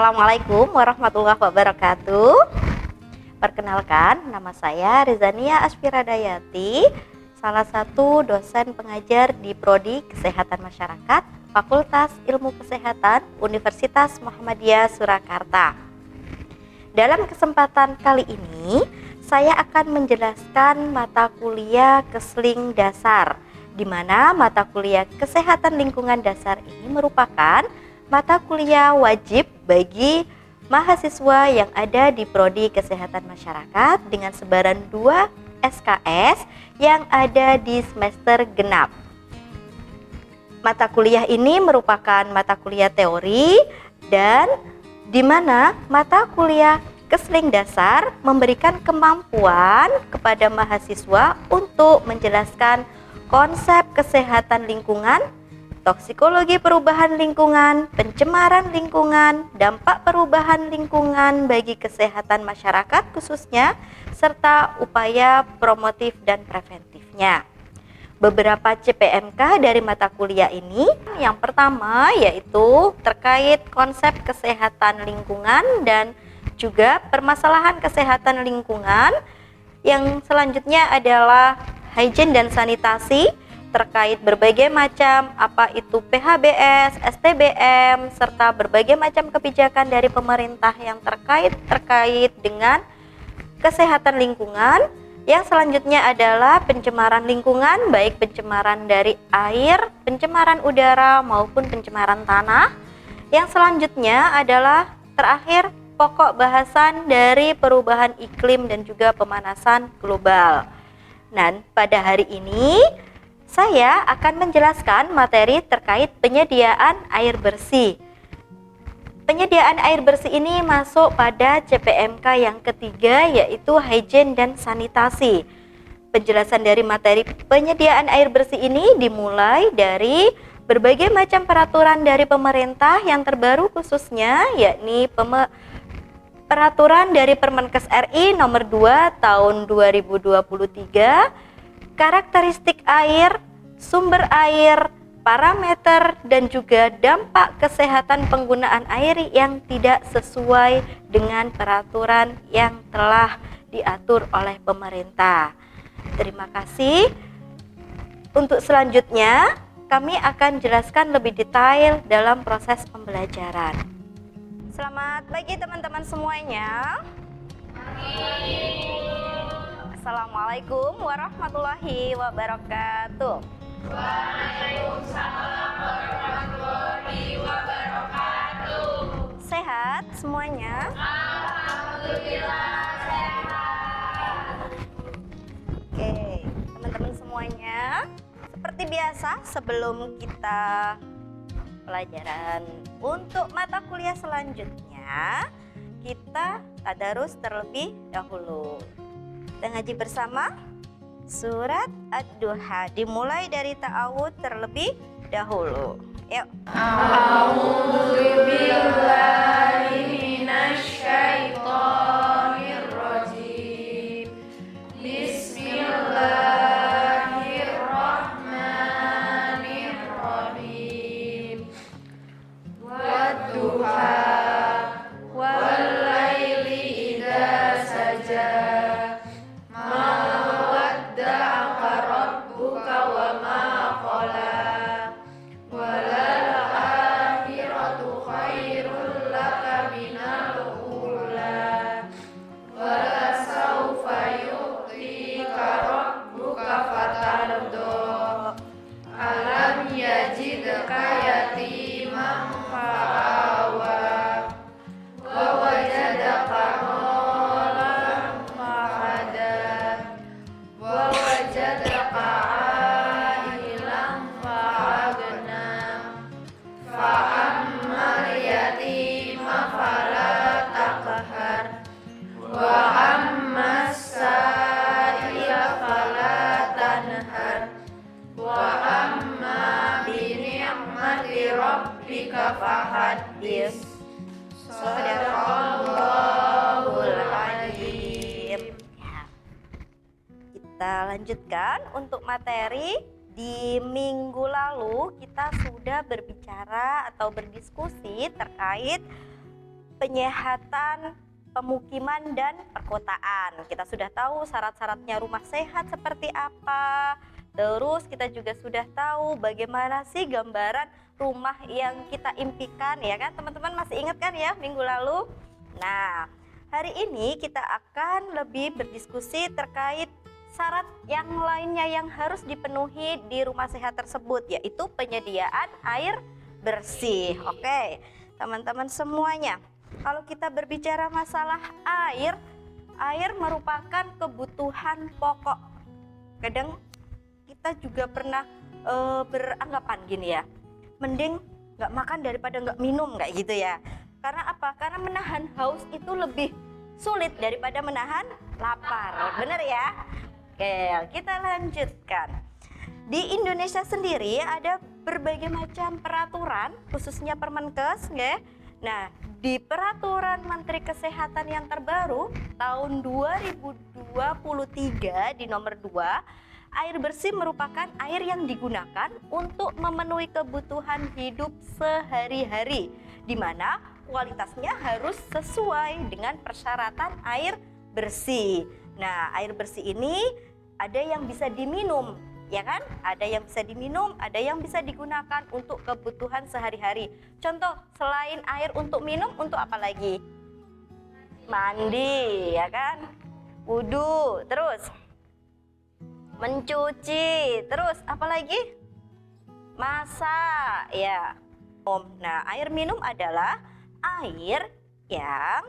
Assalamualaikum warahmatullahi wabarakatuh. Perkenalkan, nama saya Rizania Aspiradayati, salah satu dosen pengajar di Prodi Kesehatan Masyarakat, Fakultas Ilmu Kesehatan, Universitas Muhammadiyah Surakarta. Dalam kesempatan kali ini, saya akan menjelaskan mata kuliah Kesling Dasar, di mana mata kuliah Kesehatan Lingkungan Dasar ini merupakan mata kuliah wajib bagi mahasiswa yang ada di Prodi Kesehatan Masyarakat dengan sebaran 2 SKS yang ada di semester genap. Mata kuliah ini merupakan mata kuliah teori dan di mana mata kuliah Kesling Dasar memberikan kemampuan kepada mahasiswa untuk menjelaskan konsep kesehatan lingkungan, toksikologi perubahan lingkungan, pencemaran lingkungan, dampak perubahan lingkungan bagi kesehatan masyarakat khususnya, serta upaya promotif dan preventifnya. Beberapa CPMK dari mata kuliah ini, yang pertama yaitu terkait konsep kesehatan lingkungan dan juga permasalahan kesehatan lingkungan. Yang selanjutnya adalah hygiene dan sanitasi, terkait berbagai macam apa itu PHBS, STBM, serta berbagai macam kebijakan dari pemerintah yang terkait dengan kesehatan lingkungan. Yang selanjutnya adalah pencemaran lingkungan, baik pencemaran dari air, pencemaran udara maupun pencemaran tanah. Yang selanjutnya adalah terakhir pokok bahasan dari perubahan iklim dan juga pemanasan global. Dan pada hari ini saya akan menjelaskan materi terkait penyediaan air bersih. Penyediaan air bersih ini masuk pada CPMK yang ketiga, yaitu hygiene dan sanitasi. Penjelasan dari materi penyediaan air bersih ini dimulai dari berbagai macam peraturan dari pemerintah yang terbaru khususnya, yakni Peraturan dari Permenkes RI nomor 2 tahun 2023, karakteristik air, sumber air, parameter, dan juga dampak kesehatan penggunaan air yang tidak sesuai dengan peraturan yang telah diatur oleh pemerintah. Terima kasih. Untuk selanjutnya, kami akan jelaskan lebih detail dalam proses pembelajaran. Selamat pagi teman-teman semuanya. Assalamualaikum warahmatullahi wabarakatuh. Waalaikumsalam warahmatullahi wabarakatuh. Sehat semuanya? Alhamdulillah sehat. Oke, teman-teman semuanya, seperti biasa sebelum kita pelajaran untuk mata kuliah selanjutnya, kita tadarus terlebih dahulu. Kita ngaji bersama surat Ad-Duha, dimulai dari ta'awud terlebih dahulu. Yuk. A'udzu billahi minasy syaithanir rajim. Bismillahirrahmanirrahim. Wadduha wal laili idza saja. Ma wadda'aka rabbuka wa ma qala. Walal akhiratu khairul laka minal ula. Wala sawfa yu'tika rabbuka fatardo. Alam yajidka yatiman fa'awa. Wa wajadaka dhalan fahada. Wa wajadaka ailan fa'agna. Fa'ammal yatima fala taqhar. Wa ammas sa'ila fala tanhar. Wa amma bi ni'mati rabbika fahaddits. Shadaqallahul azim. Ya. Kita lanjutkan untuk materi. Di minggu lalu kita sudah berbicara atau berdiskusi terkait penyehatan pemukiman dan perkotaan. Kita sudah tahu syarat-syaratnya rumah sehat seperti apa. Terus kita juga sudah tahu bagaimana sih gambaran rumah yang kita impikan, ya kan? Teman-teman masih ingat kan ya minggu lalu? Nah, hari ini kita akan lebih berdiskusi terkait syarat yang lainnya yang harus dipenuhi di rumah sehat tersebut, yaitu penyediaan air bersih. Oke, teman-teman semuanya, kalau kita berbicara masalah air merupakan kebutuhan pokok. Kadang kita juga pernah beranggapan gini ya, mending nggak makan daripada nggak minum, kayak gitu ya. Karena apa? Karena menahan haus itu lebih sulit daripada menahan lapar. Bener ya? Oke, kita lanjutkan. Di Indonesia sendiri ada berbagai macam peraturan, khususnya Permenkes, nggih. Nah, di Peraturan Menteri Kesehatan yang terbaru tahun 2023 di nomor 2, air bersih merupakan air yang digunakan untuk memenuhi kebutuhan hidup sehari-hari, di mana kualitasnya harus sesuai dengan persyaratan air bersih. Nah, air bersih ini ada yang bisa diminum, ya kan? Ada yang bisa diminum, ada yang bisa digunakan untuk kebutuhan sehari-hari. Contoh, selain air untuk minum, untuk apa lagi? Mandi, ya kan? Wudhu, terus mencuci, terus apa lagi? Masak, ya. Nah, air minum adalah air yang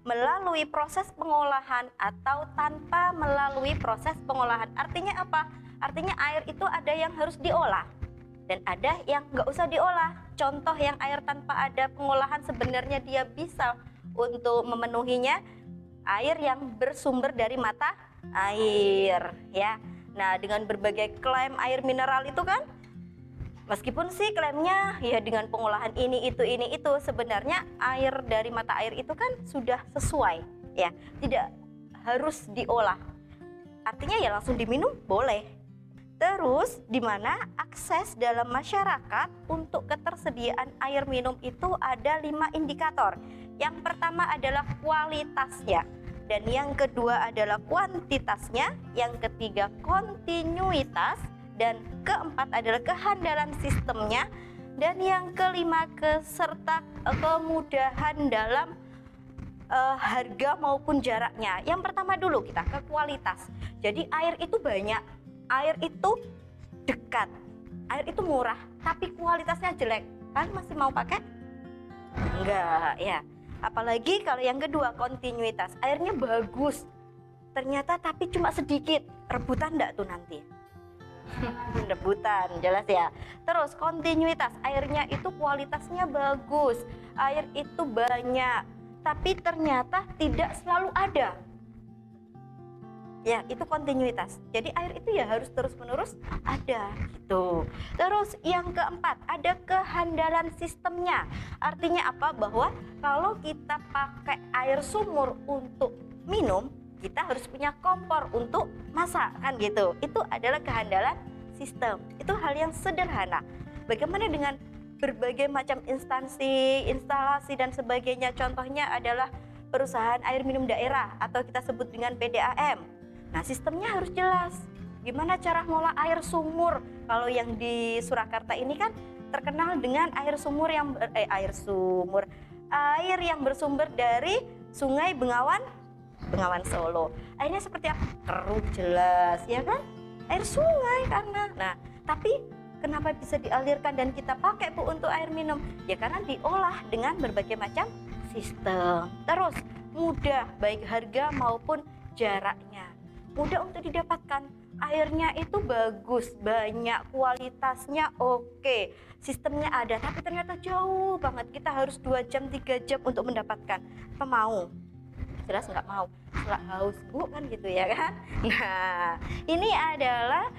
melalui proses pengolahan atau tanpa melalui proses pengolahan. Artinya apa? Artinya air itu ada yang harus diolah dan ada yang nggak usah diolah. Contoh yang air tanpa ada pengolahan sebenarnya dia bisa untuk memenuhinya, air yang bersumber dari mata air, ya. Nah, dengan berbagai klaim air mineral itu kan, meskipun sih klaimnya ya dengan pengolahan ini itu, sebenarnya air dari mata air itu kan sudah sesuai, ya, tidak harus diolah. Artinya ya langsung diminum boleh. Terus di mana akses dalam masyarakat untuk ketersediaan air minum itu ada 5 indikator. Yang pertama adalah kualitasnya, dan yang kedua adalah kuantitasnya, yang ketiga kontinuitas, dan keempat adalah kehandalan sistemnya, dan yang kelima serta kemudahan dalam harga maupun jaraknya. Yang pertama dulu kita ke kualitas. Jadi air itu banyak, air itu dekat, air itu murah, tapi kualitasnya jelek. Kalian masih mau pakai? Enggak, ya. Apalagi kalau yang kedua kontinuitas, airnya bagus, ternyata tapi cuma sedikit. Rebutan enggak tuh nanti? Rebutan, jelas ya. Terus kontinuitas, airnya itu kualitasnya bagus, air itu banyak, tapi ternyata tidak selalu ada. Ya, itu kontinuitas. Jadi air itu ya harus terus-menerus ada gitu. Terus yang keempat, ada kehandalan sistemnya. Artinya apa? Bahwa kalau kita pakai air sumur untuk minum, kita harus punya kompor untuk masak, kan gitu. Itu adalah kehandalan sistem. Itu hal yang sederhana. Bagaimana dengan berbagai macam instansi, instalasi dan sebagainya? Contohnya adalah perusahaan air minum daerah atau kita sebut dengan PDAM. Nah, sistemnya harus jelas. Gimana cara ngolah air sumur? Kalau yang di Surakarta ini kan terkenal dengan air yang bersumber dari Sungai Bengawan Solo. Airnya seperti apa? Keruh jelas, ya kan? Air sungai karena. Nah, tapi kenapa bisa dialirkan dan kita pakai Bu untuk air minum? Ya karena diolah dengan berbagai macam sistem. Terus mudah baik harga maupun jaraknya. Mudah untuk didapatkan, airnya itu bagus, banyak, kualitasnya oke, sistemnya ada, tapi ternyata jauh banget, kita harus 2 jam, 3 jam untuk mendapatkan. Apa mau? Jelas nggak mau, setelah haus Bu kan gitu ya kan. Nah, ini adalah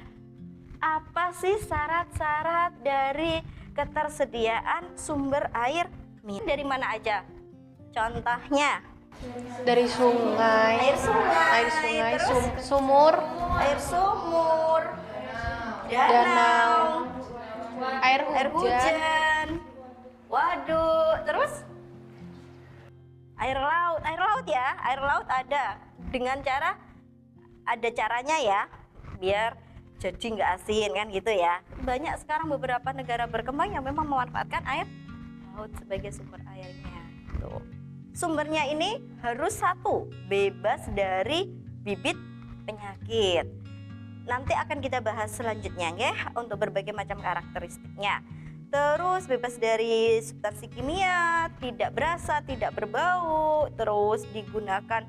apa sih syarat-syarat dari ketersediaan sumber air minum. Dari mana aja? Contohnya Dari sungai, sumur, air sumur, danau, air air hujan, hujan, waduk, terus Air laut ya, air laut ada dengan ada caranya ya, biar jadi nggak asin kan gitu ya. Banyak sekarang beberapa negara berkembang yang memang memanfaatkan air laut sebagai sumber airnya. Tuh. Sumbernya ini harus satu, bebas dari bibit penyakit. Nanti akan kita bahas selanjutnya ya untuk berbagai macam karakteristiknya. Terus bebas dari substansi kimia, tidak berasa, tidak berbau, terus digunakan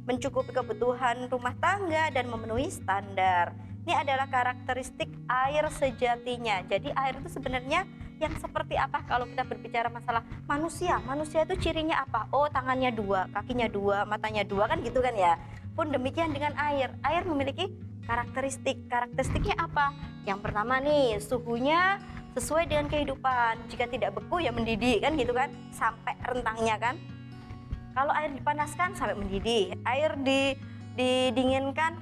mencukupi kebutuhan rumah tangga dan memenuhi standar. Ini adalah karakteristik air sejatinya. Jadi air itu sebenarnya yang seperti apa kalau kita berbicara masalah manusia? Manusia itu cirinya apa? Oh, tangannya dua, kakinya dua, matanya dua, kan gitu kan ya. Pun demikian dengan air. Air memiliki karakteristik. Karakteristiknya apa? Yang pertama nih, suhunya sesuai dengan kehidupan. Jika tidak beku ya mendidih kan gitu kan, sampai rentangnya kan. Kalau air dipanaskan sampai mendidih, air didinginkan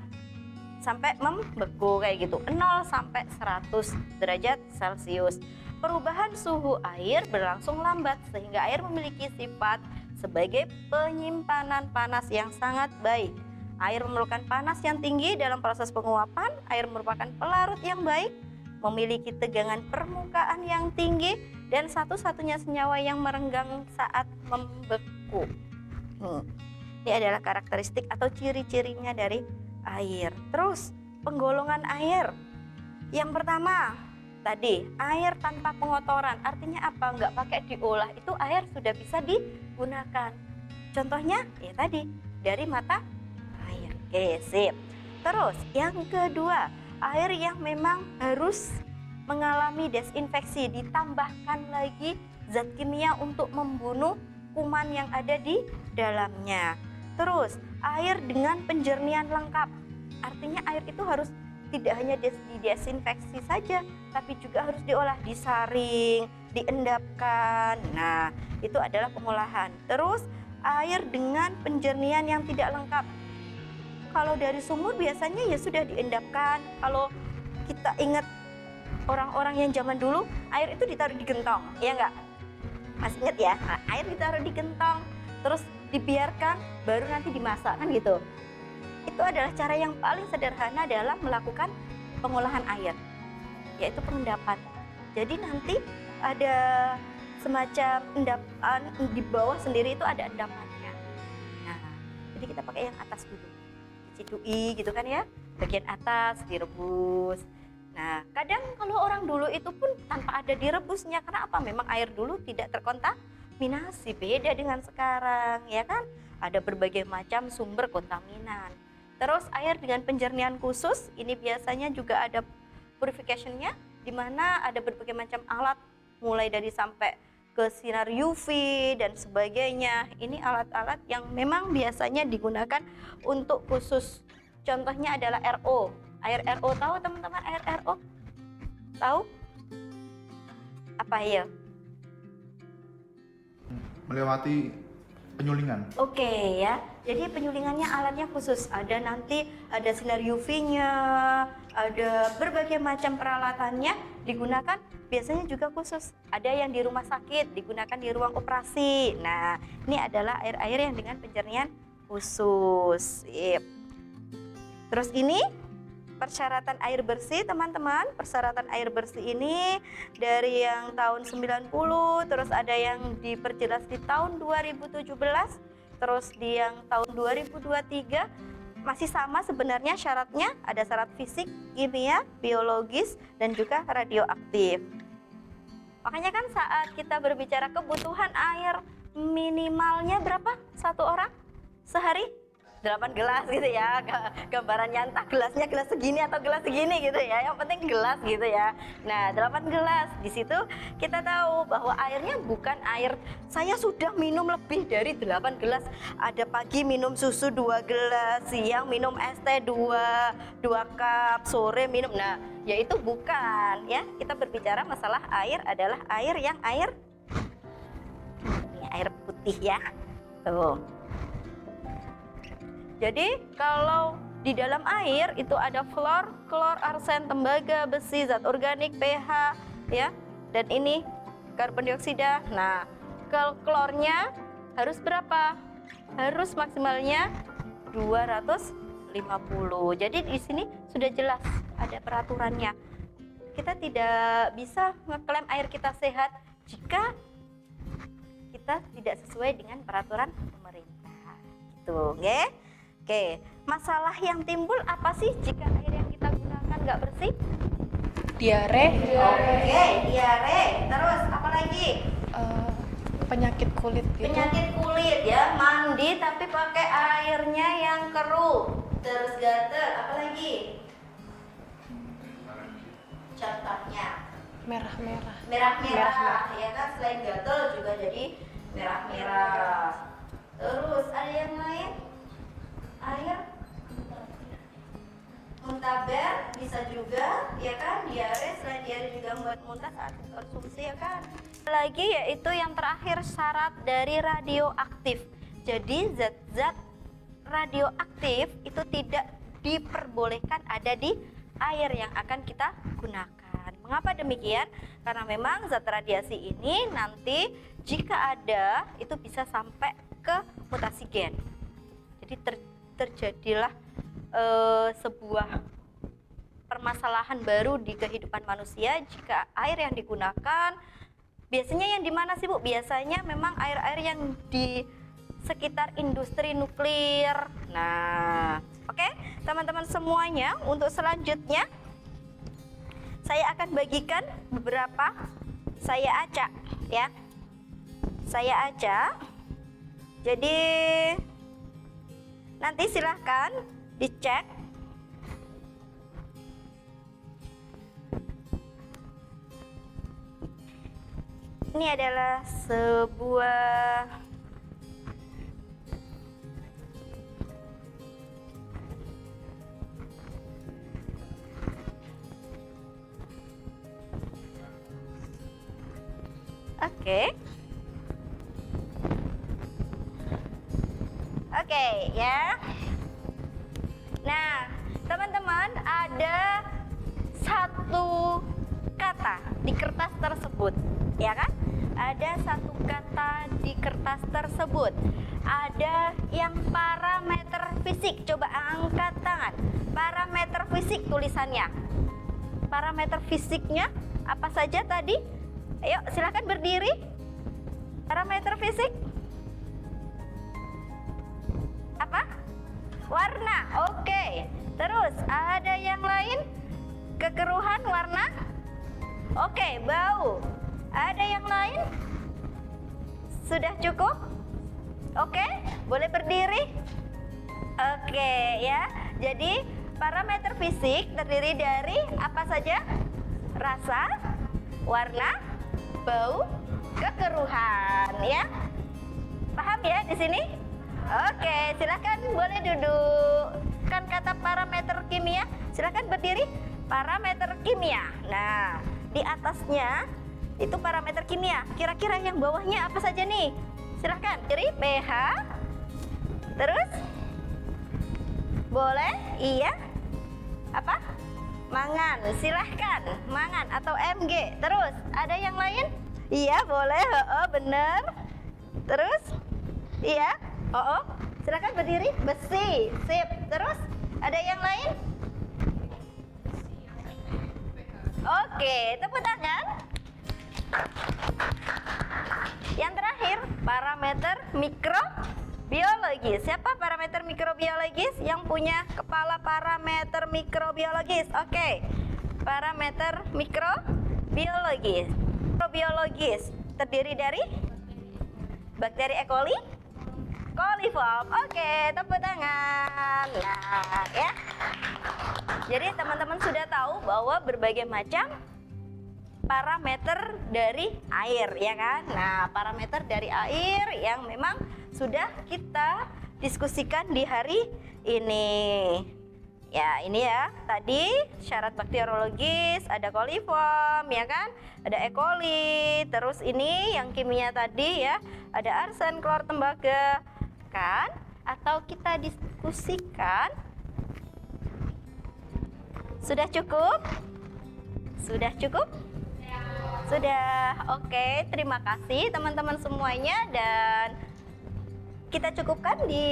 sampai membeku kayak gitu. 0 sampai 100 derajat Celcius. Perubahan suhu air berlangsung lambat sehingga air memiliki sifat sebagai penyimpanan panas yang sangat baik. Air memerlukan panas yang tinggi dalam proses penguapan. Air merupakan pelarut yang baik, memiliki tegangan permukaan yang tinggi, dan satu-satunya senyawa yang merenggang saat membeku. Ini adalah karakteristik atau ciri-cirinya dari air. Terus penggolongan air. Yang pertama tadi, air tanpa pengotoran. Artinya apa? Nggak pakai diolah, itu air sudah bisa digunakan. Contohnya ya tadi, dari mata air. Oke, sip. Terus yang kedua, air yang memang harus mengalami desinfeksi, ditambahkan lagi zat kimia untuk membunuh kuman yang ada di dalamnya. Terus air dengan penjernihan lengkap, artinya air itu harus tidak hanya didesinfeksi saja, tapi juga harus diolah, disaring, diendapkan. Nah, itu adalah pengolahan. Terus air dengan penjernihan yang tidak lengkap. Kalau dari sumur biasanya ya sudah diendapkan. Kalau kita ingat orang-orang yang zaman dulu, air itu ditaruh di gentong, ya enggak? Masih ingat ya? Nah, air ditaruh di gentong, terus dibiarkan, baru nanti dimasak kan gitu. Itu adalah cara yang paling sederhana dalam melakukan pengolahan air, yaitu pengendapan. Jadi nanti ada semacam endapan di bawah sendiri, itu ada endapannya. Nah, jadi kita pakai yang atas dulu, dicidui gitu kan ya, bagian atas direbus. Nah, kadang kalau orang dulu itu pun tanpa ada direbusnya, karena apa? Memang air dulu tidak terkontaminasi, beda dengan sekarang, ya kan? Ada berbagai macam sumber kontaminan. Terus air dengan penjernihan khusus, ini biasanya juga ada purification-nya, di mana ada berbagai macam alat, mulai dari sampai ke sinar UV dan sebagainya. Ini alat-alat yang memang biasanya digunakan untuk khusus. Contohnya adalah RO. Air RO, tahu teman-teman air RO? Tahu? Apa ya? Melewati penyulingan. Oke ya. Jadi penyulingannya alatnya khusus. Ada nanti ada sinar UV-nya, ada berbagai macam peralatannya digunakan. Biasanya juga khusus. Ada yang di rumah sakit digunakan di ruang operasi. Nah, ini adalah air-air yang dengan penjernihan khusus. Yep. Terus ini persyaratan air bersih, teman-teman. Persyaratan air bersih ini dari yang tahun 90, terus ada yang diperjelas di tahun 2017, terus di yang tahun 2023 masih sama sebenarnya syaratnya. Ada syarat fisik, kimia, biologis, dan juga radioaktif. Makanya kan saat kita berbicara kebutuhan air minimalnya berapa satu orang sehari? 8 gelas gitu ya, gambarannya entah gelasnya gelas segini atau gelas segini gitu ya, yang penting gelas gitu ya. Nah, 8 gelas, di situ kita tahu bahwa airnya bukan air saya sudah minum lebih dari 8 gelas, ada pagi minum susu 2 gelas, siang minum es teh 2 cup, sore minum, nah yaitu bukan ya. Kita berbicara masalah air adalah air yang air putih ya, tuh. Jadi kalau di dalam air itu ada fluor, klor, arsen, tembaga, besi, zat organik, pH ya. Dan ini karbon dioksida. Nah, kalau klornya harus berapa? harus maksimalnya 250. Jadi di sini sudah jelas ada peraturannya. Kita tidak bisa ngeklaim air kita sehat jika kita tidak sesuai dengan peraturan pemerintah. Gitu, nggih? Oke, masalah yang timbul apa sih jika air yang kita gunakan nggak bersih? Diare, Oke, diare. Terus apa lagi? penyakit kulit gitu. Penyakit kulit ya, mandi tapi pakai airnya yang keruh. Terus gatel, apa lagi? Contohnya Merah-merah. merah-merah, ya kan? Selain gatel juga jadi merah-merah. Terus ada yang lain? Air muntaber bisa juga, ya kan? Diare, selain diare juga membuat muntah saat konsumsi, ya kan? Lagi yaitu yang terakhir, syarat dari radioaktif. Jadi zat-zat radioaktif itu tidak diperbolehkan ada di air yang akan kita gunakan. Mengapa demikian? Karena memang zat radiasi ini nanti jika ada itu bisa sampai ke mutasi gen. Jadi terjadilah sebuah permasalahan baru di kehidupan manusia jika air yang digunakan biasanya yang di mana sih Bu? Biasanya memang air-air yang di sekitar industri nuklir. Nah, oke, teman-teman semuanya, untuk selanjutnya saya akan bagikan beberapa, saya acak ya. Saya acak. Jadi nanti silahkan dicek. Ini adalah sebuah Oke ya. Nah, teman-teman, ada satu kata di kertas tersebut, ya kan? Ada satu kata di kertas tersebut. Ada yang parameter fisik. Coba angkat tangan. Parameter fisik tulisannya. Parameter fisiknya apa saja tadi? Ayo, silakan berdiri. Parameter fisik apa? Warna. Oke. Terus ada yang lain? Kekeruhan warna? Oke, bau. Ada yang lain? Sudah cukup? Oke, boleh berdiri? Oke ya. Jadi parameter fisik terdiri dari apa saja? Rasa, warna, bau, kekeruhan ya. Paham ya di sini? Oke, silakan boleh duduk. Kan kata parameter kimia, silakan berdiri. Parameter kimia. Nah, di atasnya itu parameter kimia. Kira-kira yang bawahnya apa saja nih? Silahkan, kiri pH. Terus? Boleh? Iya? Apa? Mangan, silahkan. Mangan atau Mg. Terus, ada yang lain? Iya, boleh. Oh, bener. Terus? Iya? Oh, silahkan berdiri. Besi, sip. Terus, ada yang lain? Oke, tepuk tangan. Yang terakhir, parameter mikrobiologis. Siapa parameter mikrobiologis yang punya kepala parameter mikrobiologis? Oke, parameter mikrobiologis. Mikrobiologis terdiri dari bakteri E. coli, coliform. Oke, tepuk tangan. Nah, ya. Jadi teman-teman sudah tahu bahwa berbagai macam parameter dari air, ya kan? Nah, parameter dari air yang memang sudah kita diskusikan di hari ini. Ya, ini ya, tadi syarat bakteriologis, ada coliform, ya kan? Ada E. coli, terus ini yang kimia tadi ya, ada arsen, klor, tembaga, kan? Atau kita diskusikan. Sudah cukup? Sudah cukup? Sudah. Oke, terima kasih teman-teman semuanya, dan kita cukupkan di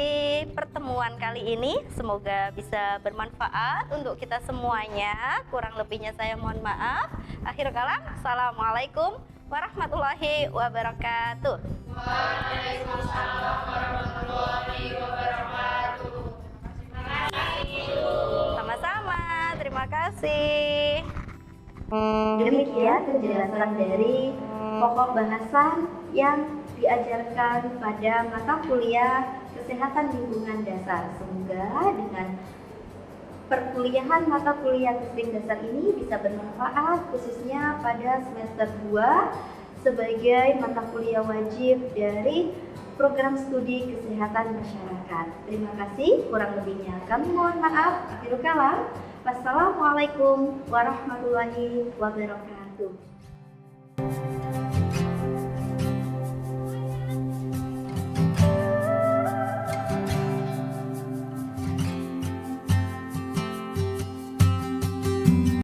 pertemuan kali ini. Semoga bisa bermanfaat untuk kita semuanya. Kurang lebihnya saya mohon maaf. Akhir kalam, assalamualaikum warahmatullahi wabarakatuh. Waalaikumsalam warahmatullahi wabarakatuh. Sama-sama, terima kasih. Demikian penjelasan dari pokok bahasan yang diajarkan pada mata kuliah Kesehatan Lingkungan Dasar. Semoga dengan perkuliahan mata kuliah Kesling Dasar ini bisa bermanfaat khususnya pada semester 2 sebagai mata kuliah wajib dari program studi kesehatan masyarakat. Terima kasih, kurang lebihnya kami mohon maaf. Akhirul kalam, wassalamualaikum warahmatullahi wabarakatuh.